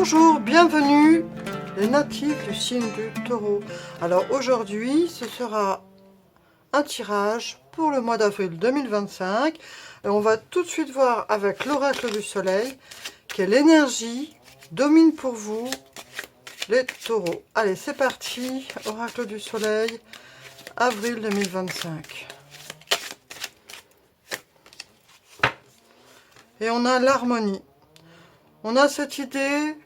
Bonjour, bienvenue les natifs du signe du Taureau. Alors aujourd'hui, ce sera un tirage pour le mois d'avril 2025. Et on va tout de suite voir avec l'oracle du soleil quelle énergie domine pour vous les taureaux. Allez, c'est parti, oracle du soleil, avril 2025. Et on a l'harmonie. On a cette idée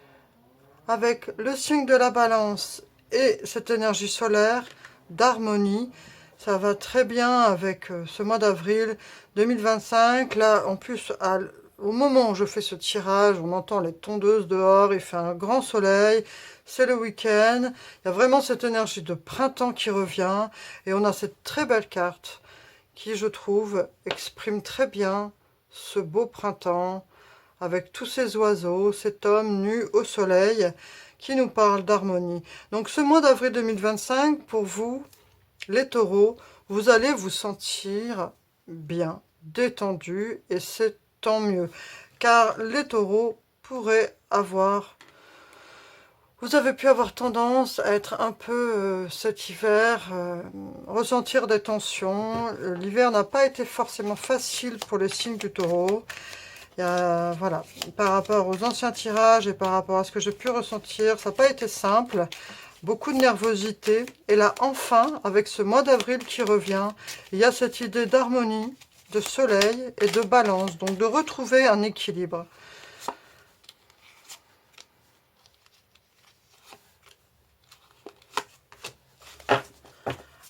avec le signe de la balance et cette énergie solaire d'harmonie. Ça va très bien avec ce mois d'avril 2025. Là, en plus, au moment où je fais ce tirage, on entend les tondeuses dehors, il fait un grand soleil, c'est le week-end. Il y a vraiment cette énergie de printemps qui revient. Et on a cette très belle carte qui, je trouve, exprime très bien ce beau printemps, avec tous ces oiseaux, cet homme nu au soleil, qui nous parle d'harmonie. Donc ce mois d'avril 2025, pour vous, les taureaux, vous allez vous sentir bien, détendu, et c'est tant mieux. Car les taureaux pourraient avoir... Vous avez pu avoir tendance à être un peu cet hiver, ressentir des tensions. L'hiver n'a pas été forcément facile pour les signes du taureau. Voilà, par rapport aux anciens tirages et par rapport à ce que j'ai pu ressentir, ça n'a pas été simple. Beaucoup de nervosité. Et là, enfin, avec ce mois d'avril qui revient, il y a cette idée d'harmonie, de soleil et de balance. Donc de retrouver un équilibre.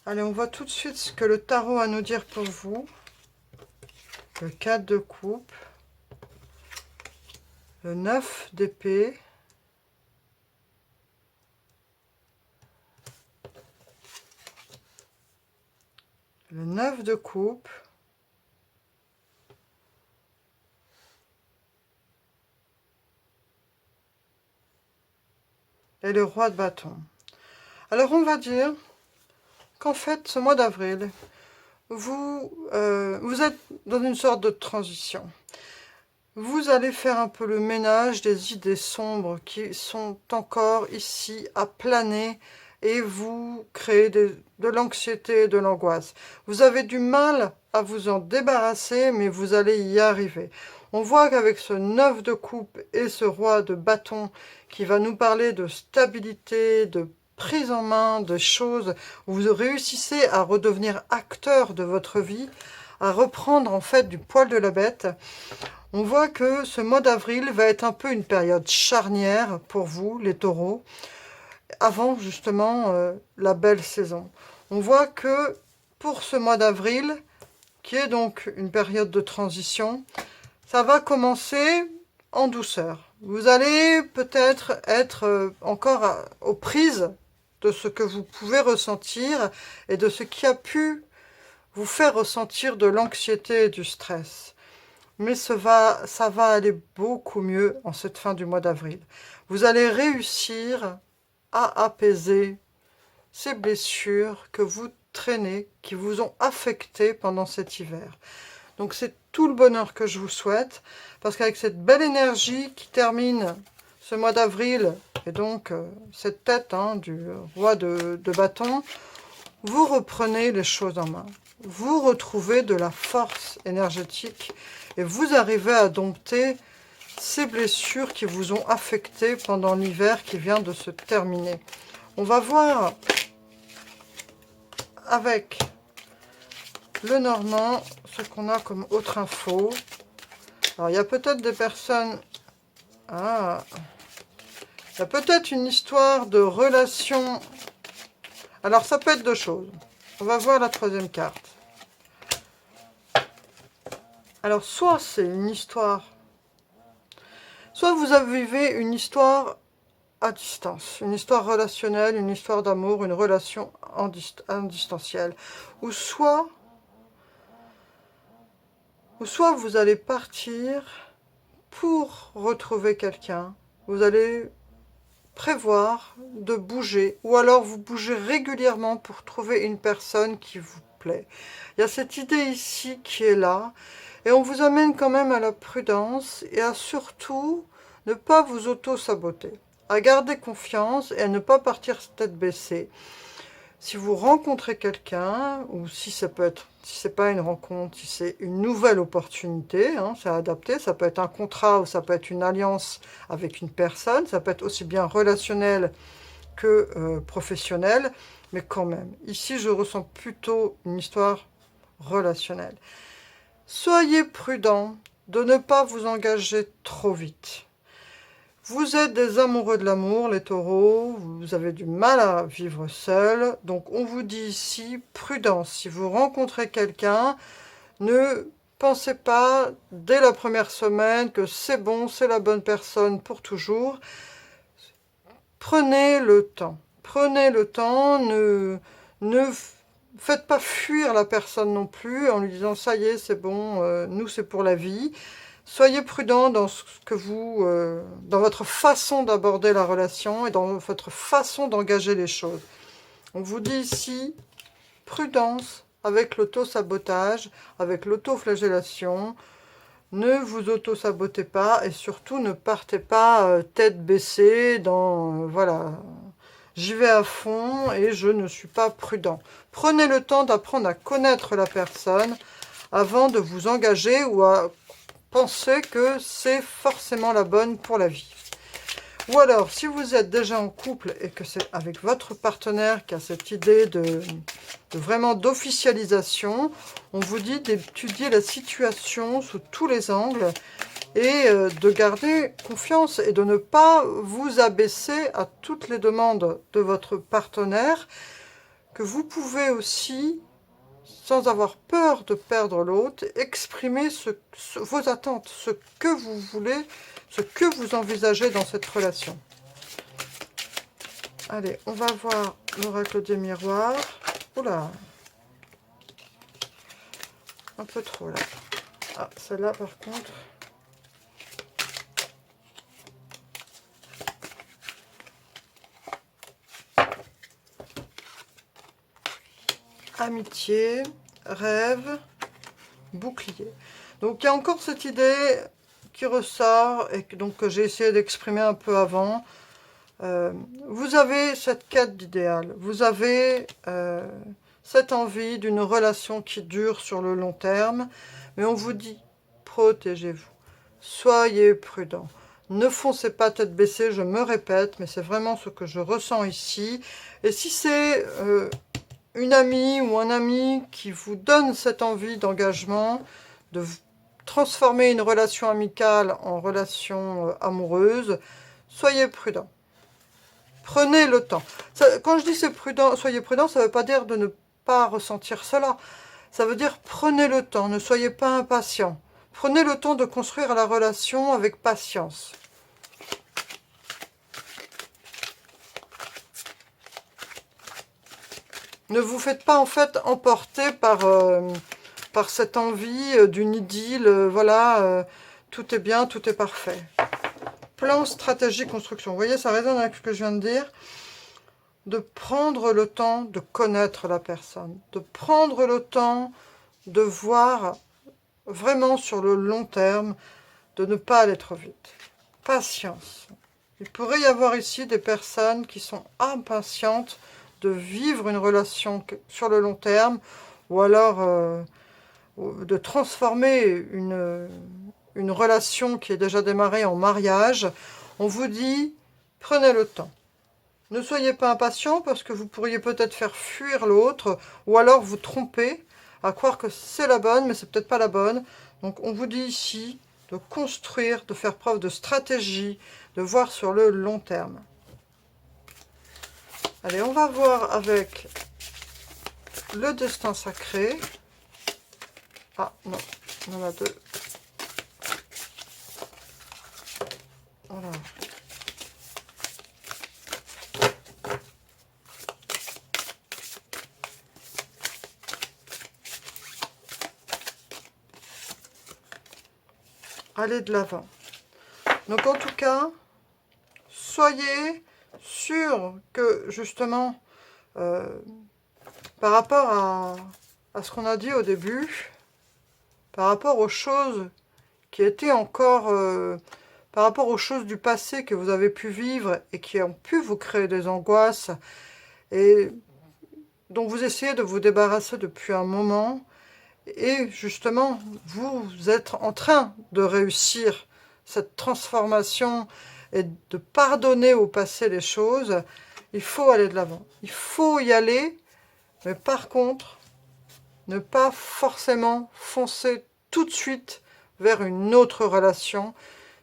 Allez, on voit tout de suite ce que le tarot a à nous dire pour vous. Le 4 de coupe. Le 9 d'épée. Le 9 de coupe. Et le roi de bâton. Alors on va dire qu'en fait, ce mois d'avril, vous êtes dans une sorte de transition. Vous allez faire un peu le ménage des idées sombres qui sont encore ici à planer et vous créez de l'anxiété et de l'angoisse. Vous avez du mal à vous en débarrasser, mais vous allez y arriver. On voit qu'avec ce 9 de coupe et ce roi de bâton qui va nous parler de stabilité, de prise en main, de choses où vous réussissez à redevenir acteur de votre vie, à reprendre en fait du poil de la bête. On voit que ce mois d'avril va être un peu une période charnière pour vous, les taureaux, avant justement la belle saison. On voit que pour ce mois d'avril, qui est donc une période de transition, ça va commencer en douceur. Vous allez peut-être être encore aux prises de ce que vous pouvez ressentir et de ce qui a pu vous faire ressentir de l'anxiété et du stress. Mais ça va aller beaucoup mieux en cette fin du mois d'avril. Vous allez réussir à apaiser ces blessures que vous traînez, qui vous ont affecté pendant cet hiver. Donc c'est tout le bonheur que je vous souhaite, parce qu'avec cette belle énergie qui termine ce mois d'avril, et donc cette tête du roi de bâton, vous reprenez les choses en main. Vous retrouvez de la force énergétique et vous arrivez à dompter ces blessures qui vous ont affecté pendant l'hiver qui vient de se terminer. On va voir avec le Normand ce qu'on a comme autre info. Alors il y a peut-être des personnes... il y a peut-être une histoire de relation. Alors ça peut être deux choses. On va voir la troisième carte. Alors, soit c'est une histoire, soit vous vivez une histoire à distance, une histoire relationnelle, une histoire d'amour, une relation en distanciel, ou soit vous allez partir pour retrouver quelqu'un, vous allez prévoir de bouger, ou alors vous bougez régulièrement pour trouver une personne qui vous plaît. Il y a cette idée ici qui est là, et on vous amène quand même à la prudence et à surtout ne pas vous auto-saboter, à garder confiance et à ne pas partir tête baissée. Si vous rencontrez quelqu'un, ou si ça peut être, si c'est pas une rencontre, si c'est une nouvelle opportunité, hein, c'est adapté, ça peut être un contrat ou ça peut être une alliance avec une personne, ça peut être aussi bien relationnel que professionnel, mais quand même, ici je ressens plutôt une histoire relationnelle. Soyez prudent de ne pas vous engager trop vite. Vous êtes des amoureux de l'amour, les taureaux, vous avez du mal à vivre seul, donc on vous dit ici, prudence, si vous rencontrez quelqu'un, ne pensez pas dès la première semaine que c'est bon, c'est la bonne personne pour toujours. Prenez le temps, ne faites pas fuir la personne non plus en lui disant ça y est, c'est bon, nous c'est pour la vie. Soyez prudent dans ce que vous, dans votre façon d'aborder la relation et dans votre façon d'engager les choses. On vous dit ici, prudence avec l'auto-sabotage, avec l'auto-flagellation. Ne vous auto-sabotez pas et surtout ne partez pas tête baissée dans, voilà, j'y vais à fond et je ne suis pas prudent. Prenez le temps d'apprendre à connaître la personne avant de vous engager ou à pensez que c'est forcément la bonne pour la vie. Ou alors, si vous êtes déjà en couple et que c'est avec votre partenaire qui a cette idée de vraiment d'officialisation, on vous dit d'étudier la situation sous tous les angles et de garder confiance et de ne pas vous abaisser à toutes les demandes de votre partenaire, que vous pouvez aussi, sans avoir peur de perdre l'autre, exprimer vos attentes, ce que vous voulez, ce que vous envisagez dans cette relation. Allez, on va voir l'oracle des miroirs. Oula, un peu trop là. Ah, celle-là par contre. Amitié, rêve, bouclier. Donc il y a encore cette idée qui ressort et que j'ai essayé d'exprimer un peu avant. Vous avez cette quête d'idéal, vous avez cette envie d'une relation qui dure sur le long terme, mais on vous dit, protégez-vous, soyez prudent. Ne foncez pas tête baissée, je me répète, mais c'est vraiment ce que je ressens ici. Et si c'est une amie ou un ami qui vous donne cette envie d'engagement, de transformer une relation amicale en relation amoureuse, soyez prudent. Prenez le temps. Quand je dis c'est prudent, soyez prudent, ça ne veut pas dire de ne pas ressentir cela. Ça veut dire prenez le temps, ne soyez pas impatient. Prenez le temps de construire la relation avec patience. Ne vous faites pas en fait emporter par cette envie d'une idylle, voilà, tout est bien, tout est parfait. Plan, stratégie, construction. Vous voyez, ça résonne avec ce que je viens de dire. De prendre le temps de connaître la personne, de prendre le temps de voir vraiment sur le long terme, de ne pas aller trop vite. Patience. Il pourrait y avoir ici des personnes qui sont impatientes de vivre une relation sur le long terme, ou alors de transformer une relation qui est déjà démarrée en mariage. On vous dit, prenez le temps. Ne soyez pas impatient parce que vous pourriez peut-être faire fuir l'autre, ou alors vous tromper à croire que c'est la bonne, mais c'est peut-être pas la bonne. Donc on vous dit ici de construire, de faire preuve de stratégie, de voir sur le long terme. Allez, on va voir avec le destin sacré. Ah non, on en a deux. Voilà. Allez de l'avant. Donc en tout cas, soyez sûr que justement, par rapport à ce qu'on a dit au début, par rapport aux choses qui étaient encore par rapport aux choses du passé que vous avez pu vivre et qui ont pu vous créer des angoisses et dont vous essayez de vous débarrasser depuis un moment. Et justement, vous êtes en train de réussir cette transformation et de pardonner au passé les choses. Il faut aller de l'avant. Il faut y aller, mais par contre, ne pas forcément foncer tout de suite vers une autre relation.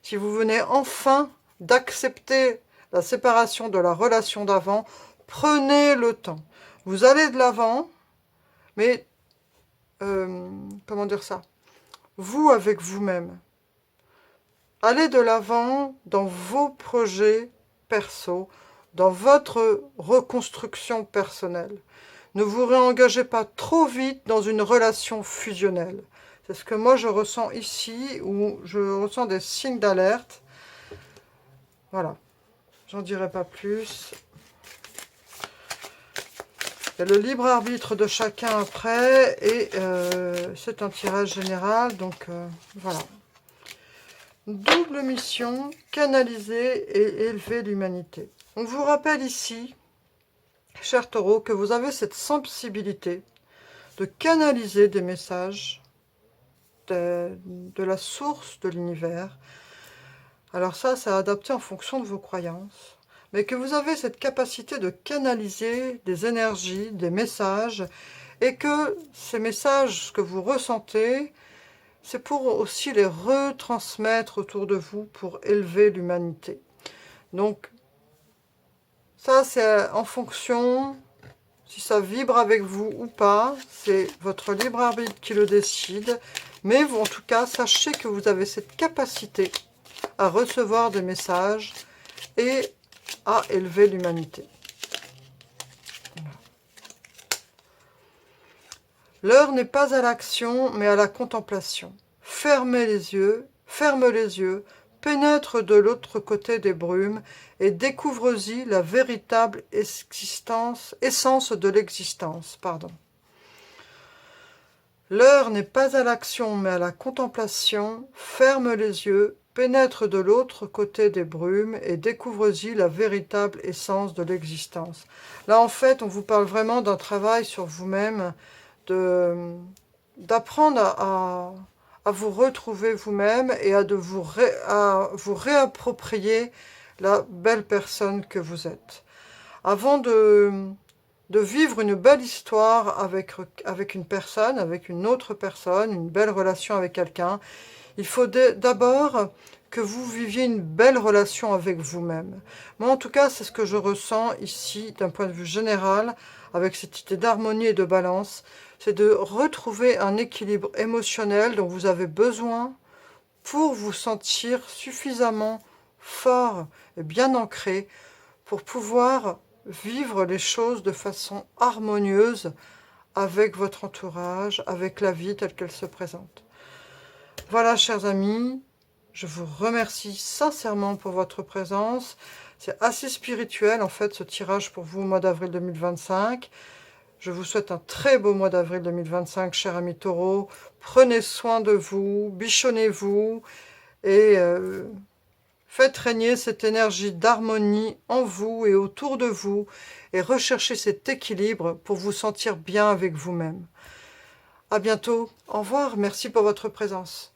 Si vous venez enfin d'accepter la séparation de la relation d'avant, prenez le temps. Vous allez de l'avant, mais comment dire ça? Vous avec vous-même. Allez de l'avant dans vos projets perso, dans votre reconstruction personnelle. Ne vous réengagez pas trop vite dans une relation fusionnelle. C'est ce que moi je ressens ici, où je ressens des signes d'alerte. Voilà, j'en dirai pas plus. Il y a le libre arbitre de chacun après, et c'est un tirage général, donc voilà. Double mission, canaliser et élever l'humanité. On vous rappelle ici, chers taureaux, que vous avez cette sensibilité de canaliser des messages de la source de l'univers. Alors ça, c'est adapté en fonction de vos croyances. Mais que vous avez cette capacité de canaliser des énergies, des messages, et que ces messages que vous ressentez, c'est pour aussi les retransmettre autour de vous pour élever l'humanité. Donc, ça c'est en fonction, si ça vibre avec vous ou pas, c'est votre libre arbitre qui le décide. Mais vous, en tout cas, sachez que vous avez cette capacité à recevoir des messages et à élever l'humanité. L'heure n'est pas à l'action, mais à la contemplation. Ferme les yeux, pénètre de l'autre côté des brumes et découvre-y la véritable essence de l'existence. L'heure n'est pas à l'action, mais à la contemplation. Ferme les yeux, pénètre de l'autre côté des brumes et découvre-y la véritable essence de l'existence. Là, en fait, on vous parle vraiment d'un travail sur vous-même, d'apprendre à vous retrouver vous-même et à vous réapproprier la belle personne que vous êtes. Avant de vivre une belle histoire avec une personne, avec une autre personne, une belle relation avec quelqu'un, il faut d'abord que vous viviez une belle relation avec vous-même. Moi, en tout cas, c'est ce que je ressens ici, d'un point de vue général, avec cette idée d'harmonie et de balance, c'est de retrouver un équilibre émotionnel dont vous avez besoin pour vous sentir suffisamment fort et bien ancré pour pouvoir vivre les choses de façon harmonieuse avec votre entourage, avec la vie telle qu'elle se présente. Voilà, chers amis, je vous remercie sincèrement pour votre présence. C'est assez spirituel, en fait, ce tirage pour vous au mois d'avril 2025. Je vous souhaite un très beau mois d'avril 2025, chers amis taureaux. Prenez soin de vous, bichonnez-vous et faites régner cette énergie d'harmonie en vous et autour de vous et recherchez cet équilibre pour vous sentir bien avec vous-même. À bientôt, au revoir, merci pour votre présence.